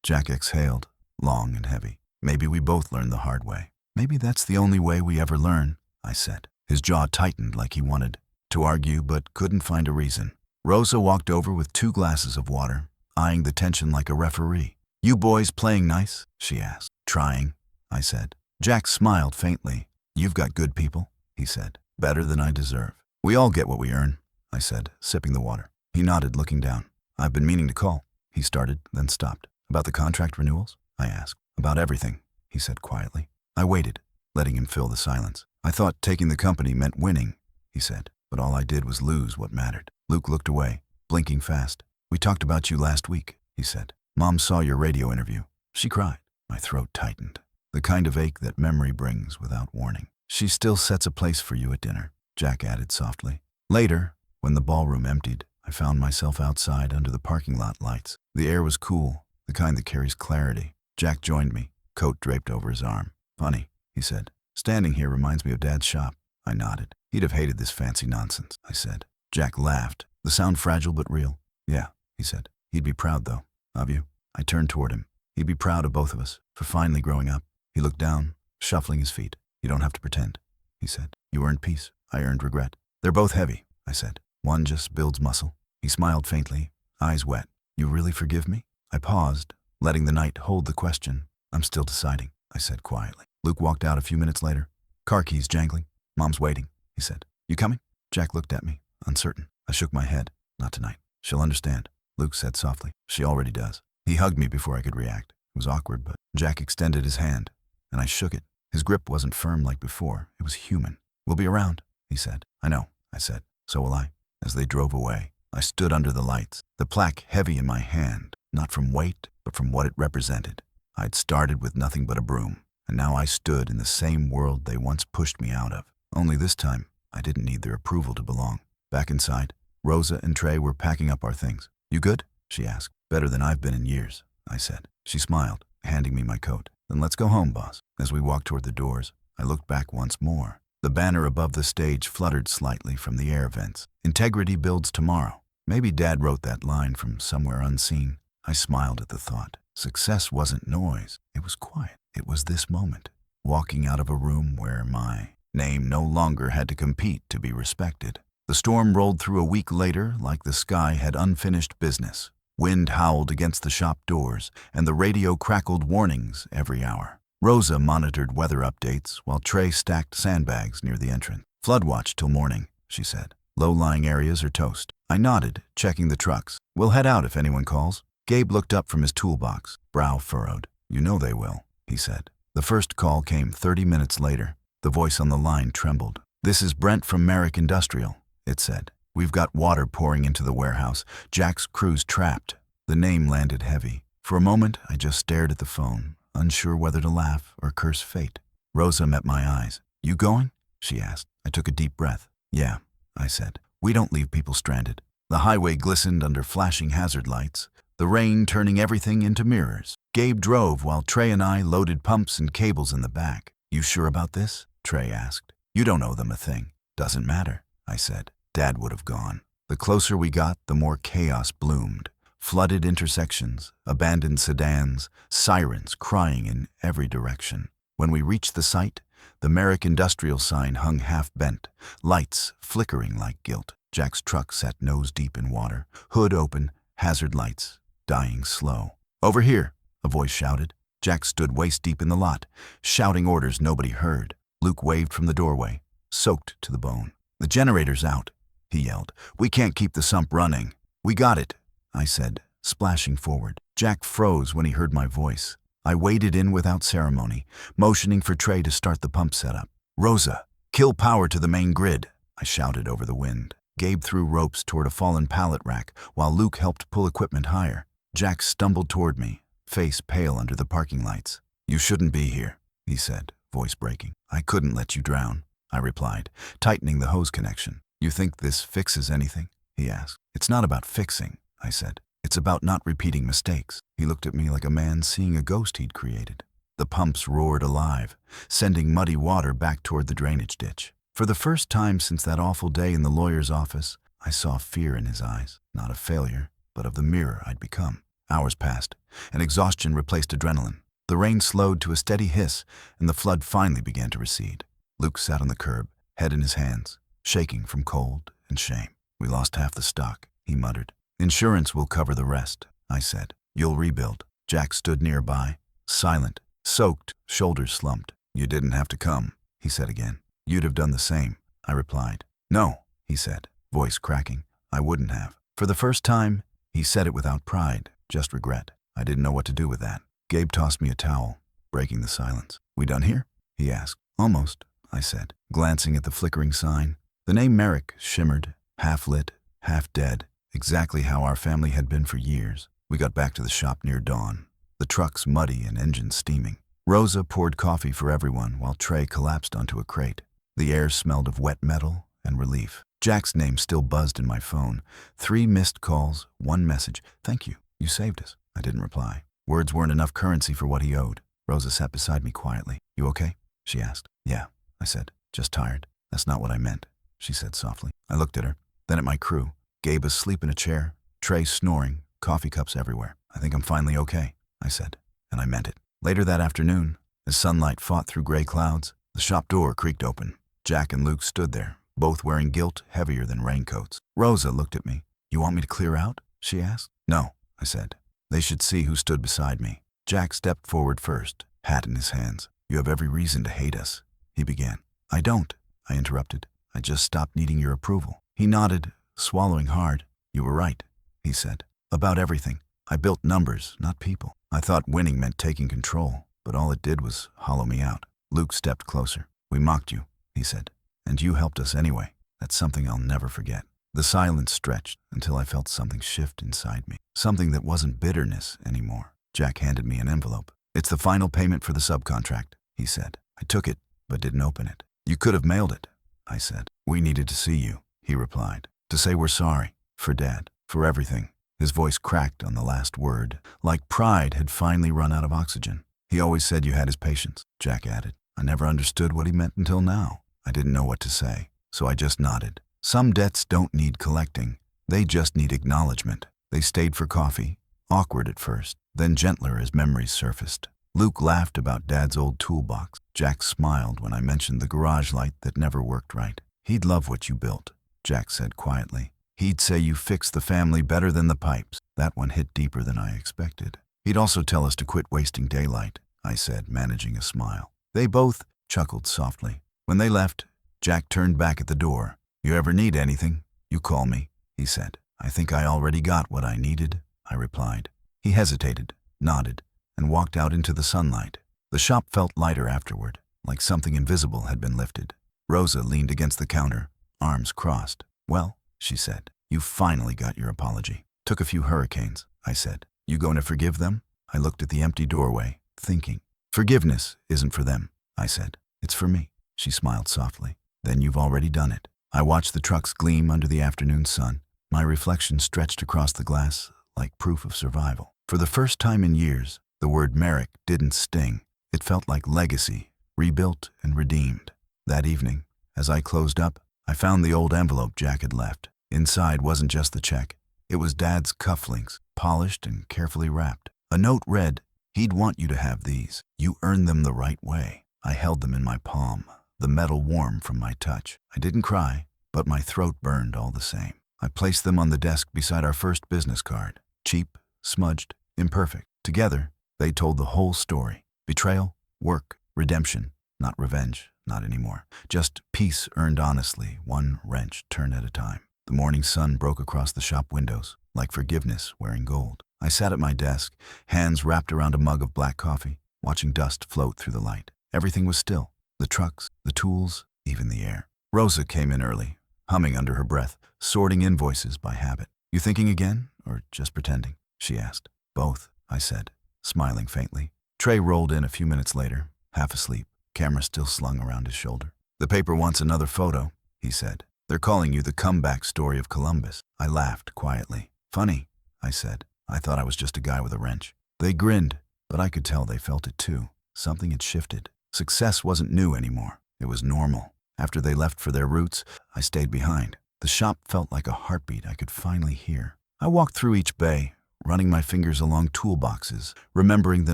Jack exhaled, long and heavy. Maybe we both learned the hard way. Maybe that's the only way we ever learn, I said. His jaw tightened like he wanted to argue but couldn't find a reason. Rosa walked over with 2 glasses of water, eyeing the tension like a referee. You boys playing nice? She asked. Trying, I said. Jack smiled faintly. You've got good people, he said. Better than I deserve. We all get what we earn, I said, sipping the water. He nodded, looking down. I've been meaning to call, he started, then stopped. About the contract renewals? I asked. About everything, he said quietly. I waited, letting him fill the silence. I thought taking the company meant winning, he said, but all I did was lose what mattered. Luke looked away, blinking fast. We talked about you last week, he said. Mom saw your radio interview. She cried. My throat tightened. The kind of ache that memory brings without warning. She still sets a place for you at dinner, Jack added softly. Later, when the ballroom emptied, I found myself outside under the parking lot lights. The air was cool, the kind that carries clarity. Jack joined me, coat draped over his arm. Funny, he said. Standing here reminds me of Dad's shop. I nodded. He'd have hated this fancy nonsense, I said. Jack laughed, the sound fragile but real. Yeah, he said. He'd be proud, though, of you. I turned toward him. He'd be proud of both of us for finally growing up. He looked down, shuffling his feet. You don't have to pretend, he said. You earned peace. I earned regret. They're both heavy, I said. One just builds muscle. He smiled faintly, eyes wet. You really forgive me? I paused, letting the night hold the question. I'm still deciding, I said quietly. Luke walked out a few minutes later. Car keys jangling. Mom's waiting, he said. You coming? Jack looked at me, uncertain. I shook my head. Not tonight. She'll understand, Luke said softly. She already does. He hugged me before I could react. It was awkward, but Jack extended his hand, and I shook it. His grip wasn't firm like before. It was human. We'll be around, he said. I know, I said. So will I. As they drove away, I stood under the lights, the plaque heavy in my hand, not from weight, but from what it represented. I'd started with nothing but a broom, and now I stood in the same world they once pushed me out of. Only this time, I didn't need their approval to belong. Back inside, Rosa and Trey were packing up our things. You good? She asked. Better than I've been in years, I said. She smiled, handing me my coat. Then let's go home, boss. As we walked toward the doors, I looked back once more. The banner above the stage fluttered slightly from the air vents. Integrity builds tomorrow. Maybe Dad wrote that line from somewhere unseen. I smiled at the thought. Success wasn't noise. It was quiet. It was this moment, walking out of a room where my name no longer had to compete to be respected. The storm rolled through a week later like the sky had unfinished business. Wind howled against the shop doors, and the radio crackled warnings every hour. Rosa monitored weather updates while Trey stacked sandbags near the entrance. Flood watch till morning, she said. Low-lying areas are toast. I nodded, checking the trucks. We'll head out if anyone calls. Gabe looked up from his toolbox, brow furrowed. You know they will, he said. The first call came 30 minutes later. The voice on the line trembled. This is Brent from Merrick Industrial, it said. We've got water pouring into the warehouse. Jack's crew's trapped. The name landed heavy. For a moment, I just stared at the phone, unsure whether to laugh or curse fate. Rosa met my eyes. You going? She asked. I took a deep breath. Yeah, I said. We don't leave people stranded. The highway glistened under flashing hazard lights, the rain turning everything into mirrors. Gabe drove while Trey and I loaded pumps and cables in the back. You sure about this? Trey asked. You don't owe them a thing. Doesn't matter, I said. Dad would have gone. The closer we got, the more chaos bloomed. Flooded intersections, abandoned sedans, sirens crying in every direction. When we reached the site, the Merrick Industrial sign hung half-bent, lights flickering like guilt. Jack's truck sat nose-deep in water, hood open, hazard lights, dying slow. Over here, a voice shouted. Jack stood waist-deep in the lot, shouting orders nobody heard. Luke waved from the doorway, soaked to the bone. The generator's out, he yelled. We can't keep the sump running. We got it, I said, splashing forward. Jack froze when he heard my voice. I waded in without ceremony, motioning for Trey to start the pump setup. Rosa, kill power to the main grid, I shouted over the wind. Gabe threw ropes toward a fallen pallet rack, while Luke helped pull equipment higher. Jack stumbled toward me, face pale under the parking lights. You shouldn't be here, he said, voice breaking. I couldn't let you drown, I replied, tightening the hose connection. You think this fixes anything? He asked. It's not about fixing, I said. It's about not repeating mistakes. He looked at me like a man seeing a ghost he'd created. The pumps roared alive, sending muddy water back toward the drainage ditch. For the first time since that awful day in the lawyer's office, I saw fear in his eyes, not of failure, but of the mirror I'd become. Hours passed, and exhaustion replaced adrenaline. The rain slowed to a steady hiss, and the flood finally began to recede. Luke sat on the curb, head in his hands, shaking from cold and shame. We lost half the stock, he muttered. Insurance will cover the rest, I said. You'll rebuild. Jack stood nearby, silent, soaked, shoulders slumped. You didn't have to come, he said again. You'd have done the same, I replied. No, he said, voice cracking. I wouldn't have. For the first time, he said it without pride, just regret. I didn't know what to do with that. Gabe tossed me a towel, breaking the silence. We done here? He asked. Almost, I said, glancing at the flickering sign. The name Merrick shimmered, half lit, half dead, exactly how our family had been for years. We got back to the shop near dawn, the trucks muddy and engines steaming. Rosa poured coffee for everyone while Trey collapsed onto a crate. The air smelled of wet metal and relief. Jack's name still buzzed in my phone. 3 missed calls, 1 message. Thank you. You saved us. I didn't reply. Words weren't enough currency for what he owed. Rosa sat beside me quietly. "You okay?" she asked. "Yeah," I said. "Just tired." "That's not what I meant," she said softly. I looked at her, then at my crew. Gabe asleep in a chair, Trey snoring, coffee cups everywhere. "I think I'm finally okay," I said, and I meant it. Later that afternoon, as sunlight fought through gray clouds, the shop door creaked open. Jack and Luke stood there, both wearing guilt heavier than raincoats. Rosa looked at me. "You want me to clear out?" she asked. "No," I said. "They should see who stood beside me." Jack stepped forward first, hat in his hands. "You have every reason to hate us," he began. "I don't," I interrupted. "I just stopped needing your approval." He nodded, swallowing hard. "You were right," he said. "About everything. I built numbers, not people. I thought winning meant taking control, but all it did was hollow me out." Luke stepped closer. "We mocked you," he said. "And you helped us anyway. That's something I'll never forget." The silence stretched until I felt something shift inside me. Something that wasn't bitterness anymore. Jack handed me an envelope. "It's the final payment for the subcontract," he said. I took it, but didn't open it. "You could have mailed it," I said. "We needed to see you," he replied. "To say we're sorry. For Dad. For everything." His voice cracked on the last word, like pride had finally run out of oxygen. "He always said you had his patience," Jack added. I never understood what he meant until now. I didn't know what to say, so I just nodded. Some debts don't need collecting. They just need acknowledgement. They stayed for coffee, awkward at first, then gentler as memories surfaced. Luke laughed about Dad's old toolbox. Jack smiled when I mentioned the garage light that never worked right. "He'd love what you built," Jack said quietly. "He'd say you fixed the family better than the pipes." That one hit deeper than I expected. "He'd also tell us to quit wasting daylight," I said, managing a smile. They both chuckled softly. When they left, Jack turned back at the door. "You ever need anything, you call me," he said. "I think I already got what I needed," I replied. He hesitated, nodded, and walked out into the sunlight. The shop felt lighter afterward, like something invisible had been lifted. Rosa leaned against the counter, arms crossed. "Well," she said, "you finally got your apology." "Took a few hurricanes," I said. "You going to forgive them?" I looked at the empty doorway, thinking. "Forgiveness isn't for them," I said. "It's for me." She smiled softly. "Then you've already done it." I watched the trucks gleam under the afternoon sun. My reflection stretched across the glass like proof of survival. For the first time in years, the word Merrick didn't sting. It felt like legacy, rebuilt and redeemed. That evening, as I closed up, I found the old envelope Jack had left. Inside wasn't just the check. It was Dad's cufflinks, polished and carefully wrapped. A note read, "He'd want you to have these. You earned them the right way." I held them in my palm, the metal warm from my touch. I didn't cry, but my throat burned all the same. I placed them on the desk beside our first business card. Cheap, smudged, imperfect. Together, they told the whole story. Betrayal, work, redemption, not revenge, not anymore. Just peace earned honestly, one wrench turned at a time. The morning sun broke across the shop windows, like forgiveness wearing gold. I sat at my desk, hands wrapped around a mug of black coffee, watching dust float through the light. Everything was still. The trucks, the tools, even the air. Rosa came in early, humming under her breath, sorting invoices by habit. "You thinking again, or just pretending?" she asked. "Both," I said, smiling faintly. Trey rolled in a few minutes later, half asleep, camera still slung around his shoulder. "The paper wants another photo," he said. "They're calling you the comeback story of Columbus." I laughed quietly. "Funny," I said. "I thought I was just a guy with a wrench." They grinned, but I could tell they felt it too. Something had shifted. Success wasn't new anymore. It was normal. After they left for their roots, I stayed behind. The shop felt like a heartbeat I could finally hear. I walked through each bay, running my fingers along toolboxes, remembering the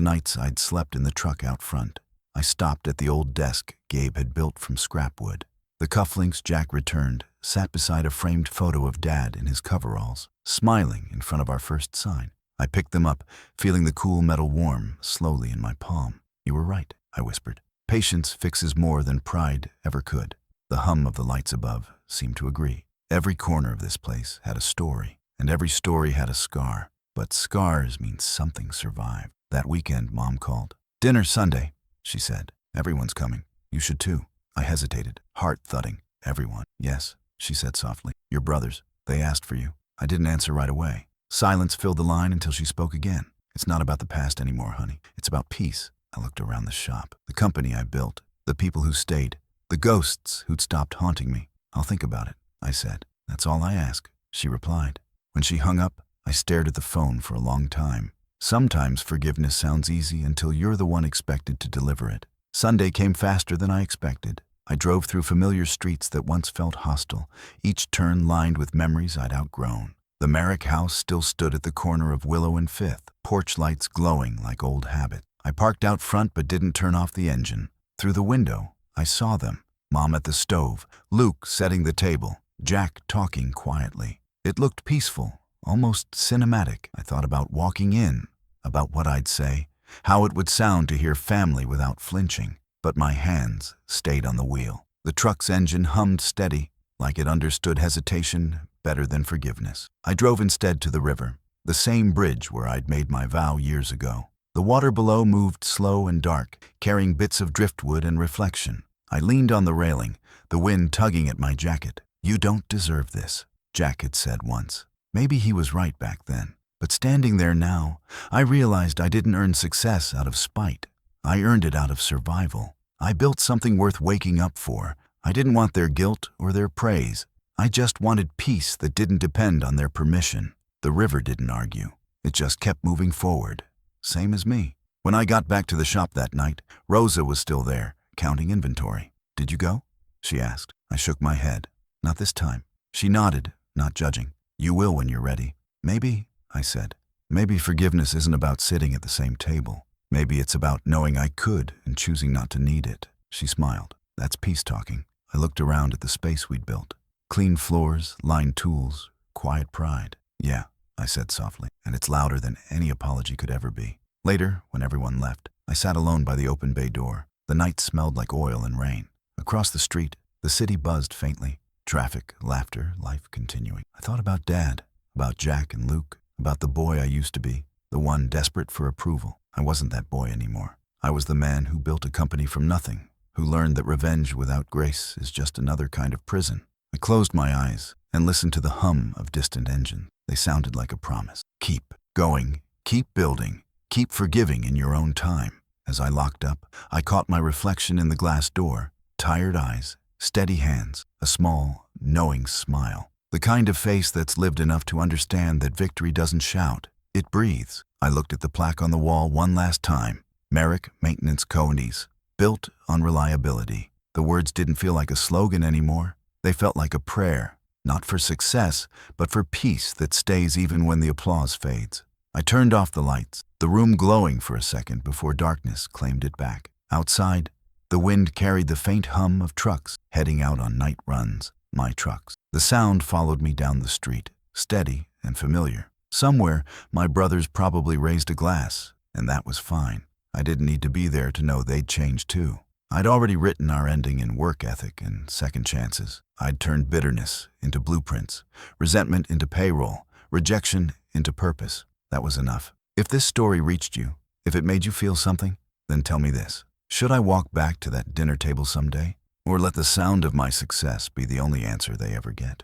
nights I'd slept in the truck out front. I stopped at the old desk Gabe had built from scrap wood. The cufflinks Jack returned sat beside a framed photo of Dad in his coveralls, smiling in front of our first sign. I picked them up, feeling the cool metal warm slowly in my palm. "You were right," I whispered. "Patience fixes more than pride ever could." The hum of the lights above seemed to agree. Every corner of this place had a story, and every story had a scar. But scars mean something survived. That weekend, Mom called. "Dinner Sunday," she said. "Everyone's coming. You should too." I hesitated, heart thudding. "Everyone?" "Yes," she said softly. "Your brothers. They asked for you." I didn't answer right away. Silence filled the line until she spoke again. "It's not about the past anymore, honey. It's about peace." I looked around the shop. The company I built. The people who stayed. The ghosts who'd stopped haunting me. "I'll think about it," I said. "That's all I ask," she replied. When she hung up, I stared at the phone for a long time. Sometimes forgiveness sounds easy until you're the one expected to deliver it. Sunday came faster than I expected. I drove through familiar streets that once felt hostile, each turn lined with memories I'd outgrown. The Merrick house still stood at the corner of Willow and Fifth, porch lights glowing like old habit. I parked out front but didn't turn off the engine. Through the window, I saw them. Mom at the stove, Luke setting the table, Jack talking quietly. It looked peaceful, almost cinematic. I thought about walking in, about what I'd say, how it would sound to hear family without flinching. But my hands stayed on the wheel. The truck's engine hummed steady, like it understood hesitation better than forgiveness. I drove instead to the river, the same bridge where I'd made my vow years ago. The water below moved slow and dark, carrying bits of driftwood and reflection. I leaned on the railing, the wind tugging at my jacket. "You don't deserve this," Jack had said once. Maybe he was right back then. But standing there now, I realized I didn't earn success out of spite. I earned it out of survival. I built something worth waking up for. I didn't want their guilt or their praise. I just wanted peace that didn't depend on their permission. The river didn't argue. It just kept moving forward. Same as me. When I got back to the shop that night, Rosa was still there, counting inventory. "Did you go?" she asked. I shook my head. "Not this time." She nodded, not judging. "You will when you're ready." "Maybe," I said. "Maybe forgiveness isn't about sitting at the same table. Maybe it's about knowing I could and choosing not to need it." She smiled. "That's peace talking." I looked around at the space we'd built. Clean floors, lined tools, quiet pride. "Yeah," I said softly, and it's louder than any apology could ever be. Later, when everyone left, I sat alone by the open bay door. The night smelled like oil and rain. Across the street, the city buzzed faintly. Traffic, laughter, life continuing. I thought about Dad, about Jack and Luke, about the boy I used to be, the one desperate for approval. I wasn't that boy anymore. I was the man who built a company from nothing, who learned that revenge without grace is just another kind of prison. I closed my eyes and listened to the hum of distant engines. They sounded like a promise. Keep going, keep building, keep forgiving in your own time. As I locked up, I caught my reflection in the glass door. Tired eyes, steady hands, a small, knowing smile. The kind of face that's lived enough to understand that victory doesn't shout, it breathes. I looked at the plaque on the wall one last time. Merrick Maintenance Co-Eds, built on reliability. The words didn't feel like a slogan anymore. They felt like a prayer, not for success, but for peace that stays even when the applause fades. I turned off the lights, the room glowing for a second before darkness claimed it back. Outside, the wind carried the faint hum of trucks heading out on night runs, my trucks. The sound followed me down the street, steady and familiar. Somewhere, my brothers probably raised a glass, and that was fine. I didn't need to be there to know they'd changed too. I'd already written our ending in work ethic and second chances. I'd turned bitterness into blueprints, resentment into payroll, rejection into purpose. That was enough. If this story reached you, if it made you feel something, then tell me this. Should I walk back to that dinner table someday? Or let the sound of my success be the only answer they ever get?